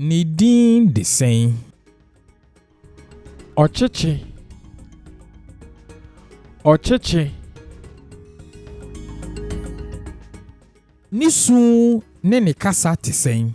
Ne din de sɛn. Ɔkyekye. Ɔkyekye. Ne su ne ne kasa te sɛn.